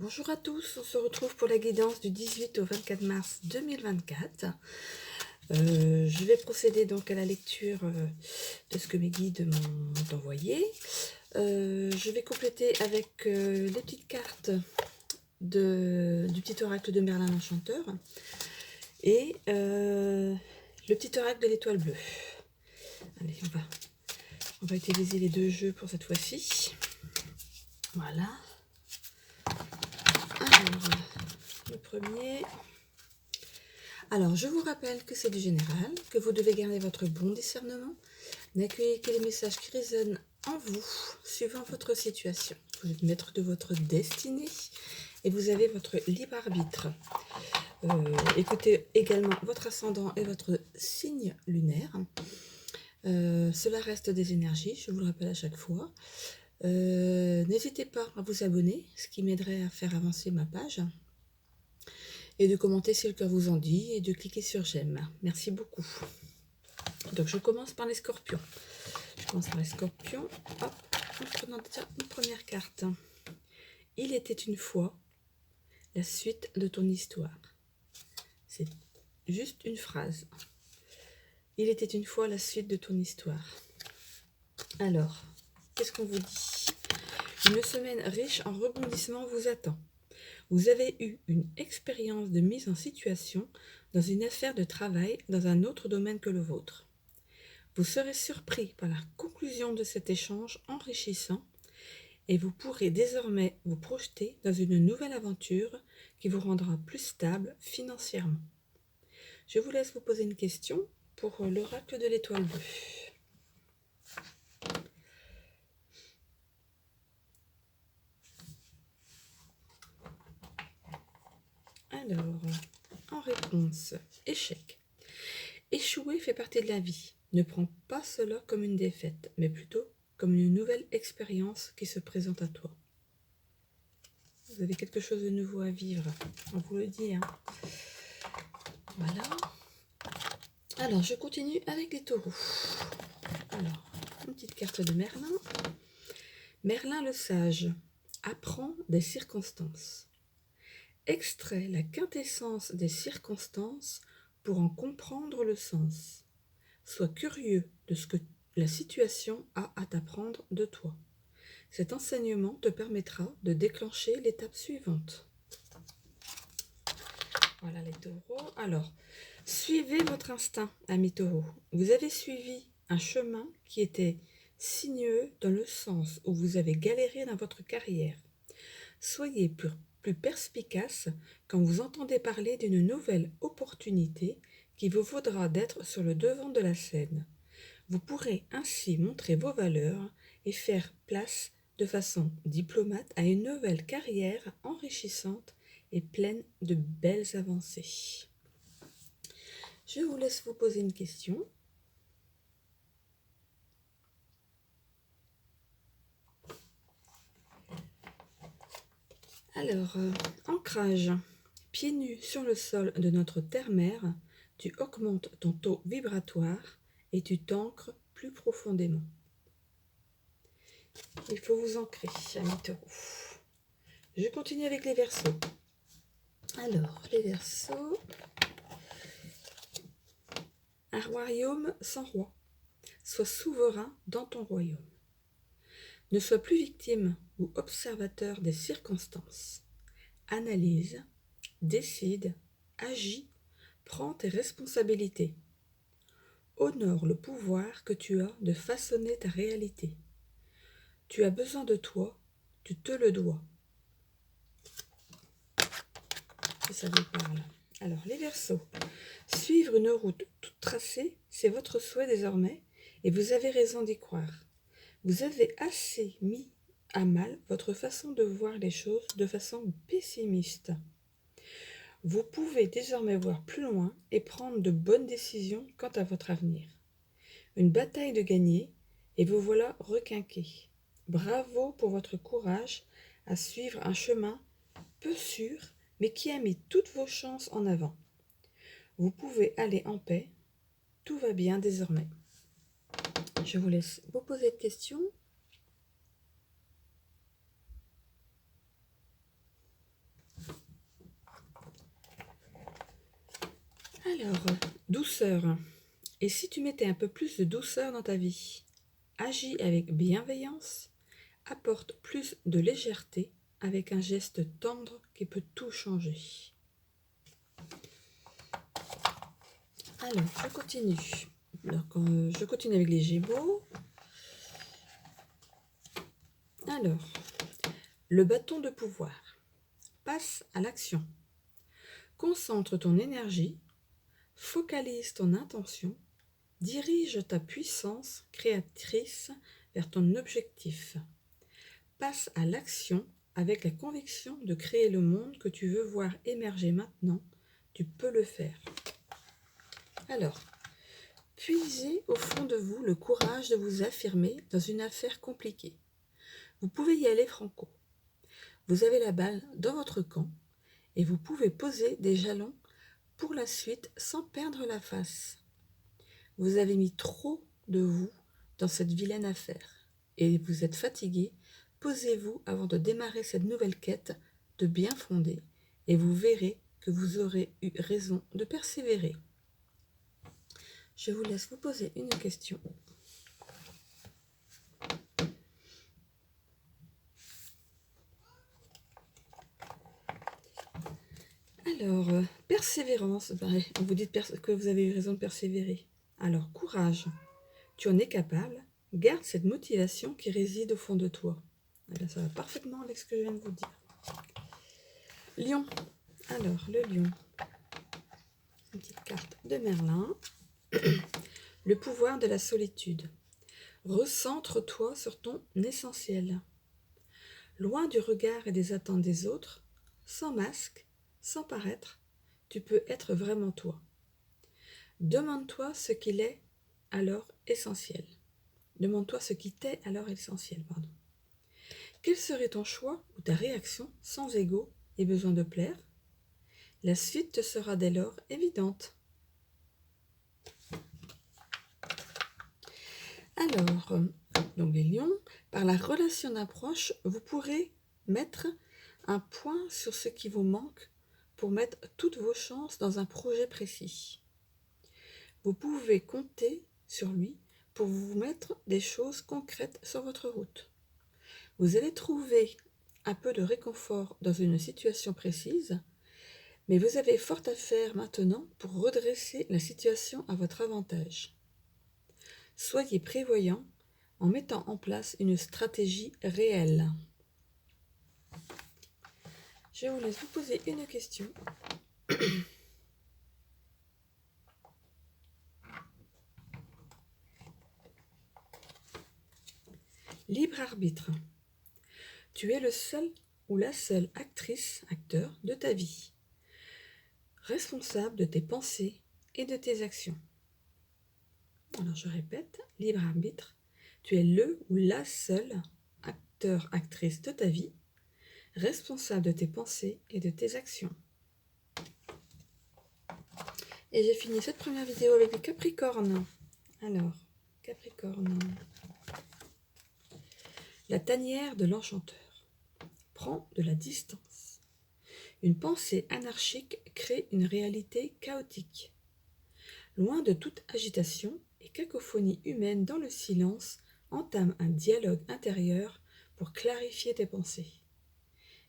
Bonjour à tous, on se retrouve pour la guidance du 18 au 24 mars 2024. Je vais procéder donc à la lecture de ce que mes guides m'ont envoyé. Je vais compléter avec les petites cartes du petit oracle de Merlin l'Enchanteur et le petit oracle de l'étoile bleue. Allez, on va utiliser les deux jeux pour cette fois-ci. Voilà. Alors, le premier. Alors, je vous rappelle que c'est du général, que vous devez garder votre bon discernement, n'accueillez que les messages qui résonnent en vous, suivant votre situation. Vous êtes maître de votre destinée et vous avez votre libre arbitre. Écoutez également votre ascendant et votre signe lunaire. Cela reste des énergies, je vous le rappelle à chaque fois. N'hésitez pas à vous abonner, ce qui m'aiderait à faire avancer ma page. Et de commenter si le cœur vous en dit et de cliquer sur j'aime. Merci beaucoup. Donc je commence par les scorpions. Hop, en prenant déjà une première carte. Il était une fois la suite de ton histoire. C'est juste une phrase. Il était une fois la suite de ton histoire. Alors, qu'est-ce qu'on vous dit? Une semaine riche en rebondissements vous attend. Vous avez eu une expérience de mise en situation dans une affaire de travail dans un autre domaine que le vôtre. Vous serez surpris par la conclusion de cet échange enrichissant et vous pourrez désormais vous projeter dans une nouvelle aventure qui vous rendra plus stable financièrement. Je vous laisse vous poser une question pour l'oracle de l'étoile bleue. Alors, en réponse, échec. Échouer fait partie de la vie. Ne prends pas cela comme une défaite, mais plutôt comme une nouvelle expérience qui se présente à toi. Vous avez quelque chose de nouveau à vivre, on vous le dit. Voilà. Alors, je continue avec les taureaux. Alors, une petite carte de Merlin. Merlin le sage apprend des circonstances. Extrait la quintessence des circonstances pour en comprendre le sens. Sois curieux de ce que la situation a à t'apprendre de toi. Cet enseignement te permettra de déclencher l'étape suivante. Voilà les taureaux. Alors, suivez votre instinct, amis taureaux. Vous avez suivi un chemin qui était sinueux dans le sens où vous avez galéré dans votre carrière. Soyez plus perspicace quand vous entendez parler d'une nouvelle opportunité qui vous vaudra d'être sur le devant de la scène. Vous pourrez ainsi montrer vos valeurs et faire place de façon diplomate à une nouvelle carrière enrichissante et pleine de belles avancées. Je vous laisse vous poser une question. Alors, ancrage. Pieds nus sur le sol de notre terre-mère, tu augmentes ton taux vibratoire et tu t'ancres plus profondément. Il faut vous ancrer, amis taureaux. Je continue avec les Verseaux. Alors, les Verseaux. Un royaume sans roi. Sois souverain dans ton royaume. Ne sois plus victime ou observateur des circonstances. Analyse, décide, agis, prends tes responsabilités. Honore le pouvoir que tu as de façonner ta réalité. Tu as besoin de toi, tu te le dois. Si ça vous parle. Alors, les Verseaux. Suivre une route toute tracée, c'est votre souhait désormais, et vous avez raison d'y croire. Vous avez assez mis à mal votre façon de voir les choses de façon pessimiste. Vous pouvez désormais voir plus loin et prendre de bonnes décisions quant à votre avenir. Une bataille de gagner, et vous voilà requinqué. Bravo pour votre courage à suivre un chemin peu sûr, mais qui a mis toutes vos chances en avant. Vous pouvez aller en paix, tout va bien désormais. Je vous laisse vous poser de questions. Alors, douceur. Et si tu mettais un peu plus de douceur dans ta vie? Agis avec bienveillance, apporte plus de légèreté avec un geste tendre qui peut tout changer. Alors, je continue. Je continue avec les Gémeaux. Alors, le bâton de pouvoir. Passe à l'action. Concentre ton énergie, focalise ton intention, dirige ta puissance créatrice vers ton objectif. Passe à l'action avec la conviction de créer le monde que tu veux voir émerger maintenant. Tu peux le faire. Alors, puisez au fond de vous le courage de vous affirmer dans une affaire compliquée. Vous pouvez y aller franco. Vous avez la balle dans votre camp et vous pouvez poser des jalons pour la suite sans perdre la face. Vous avez mis trop de vous dans cette vilaine affaire et vous êtes fatigué. Posez-vous avant de démarrer cette nouvelle quête de bien fondée et vous verrez que vous aurez eu raison de persévérer. Je vous laisse vous poser une question. Alors, persévérance, vous dites que vous avez eu raison de persévérer. Alors, courage, tu en es capable, garde cette motivation qui réside au fond de toi. Et bien, ça va parfaitement avec ce que je viens de vous dire. Lion, alors, le lion, une petite carte de Merlin. Le pouvoir de la solitude. Recentre-toi sur ton essentiel. Loin du regard et des attentes des autres, sans masque, sans paraître, tu peux être vraiment toi. Demande-toi ce qu'il est alors essentiel. Demande-toi ce qui t'est alors essentiel. Quel serait ton choix ou ta réaction sans ego et besoin de plaire? La suite te sera dès lors évidente. Alors, donc les lions, par la relation d'approche, vous pourrez mettre un point sur ce qui vous manque pour mettre toutes vos chances dans un projet précis. Vous pouvez compter sur lui pour vous mettre des choses concrètes sur votre route. Vous allez trouver un peu de réconfort dans une situation précise, mais vous avez fort à faire maintenant pour redresser la situation à votre avantage. Soyez prévoyant en mettant en place une stratégie réelle. Je vous laisse vous poser une question. Libre arbitre. Tu es le seul ou la seule actrice, acteur de ta vie, responsable de tes pensées et de tes actions. Alors je répète, libre arbitre, tu es le ou la seule acteur, actrice de ta vie, responsable de tes pensées et de tes actions. Et j'ai fini cette première vidéo avec les Capricornes. Alors, Capricorne. La tanière de l'enchanteur. Prends de la distance. Une pensée anarchique crée une réalité chaotique. Loin de toute agitation et cacophonie humaine dans le silence, entame un dialogue intérieur pour clarifier tes pensées.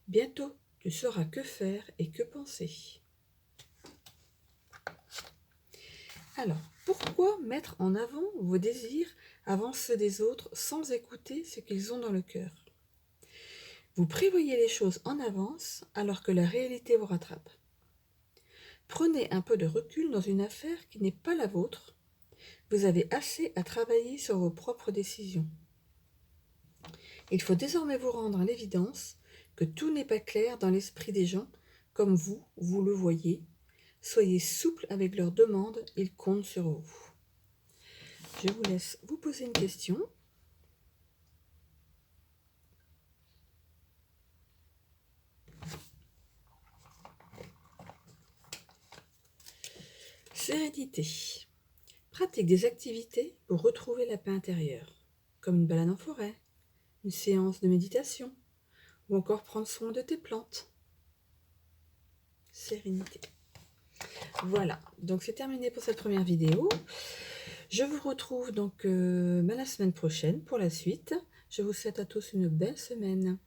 Bientôt, tu sauras que faire et que penser. Alors, pourquoi mettre en avant vos désirs avant ceux des autres sans écouter ce qu'ils ont dans le cœur? Vous prévoyez les choses en avance alors que la réalité vous rattrape. Prenez un peu de recul dans une affaire qui n'est pas la vôtre. Vous avez assez à travailler sur vos propres décisions. Il faut désormais vous rendre à l'évidence que tout n'est pas clair dans l'esprit des gens comme vous le voyez. Soyez souple avec leurs demandes, ils comptent sur vous. Je vous laisse vous poser une question. Sérénité. Pratique des activités pour retrouver la paix intérieure, comme une balade en forêt, une séance de méditation, ou encore prendre soin de tes plantes. Sérénité. Voilà, donc c'est terminé pour cette première vidéo. Je vous retrouve donc la semaine prochaine pour la suite. Je vous souhaite à tous une belle semaine.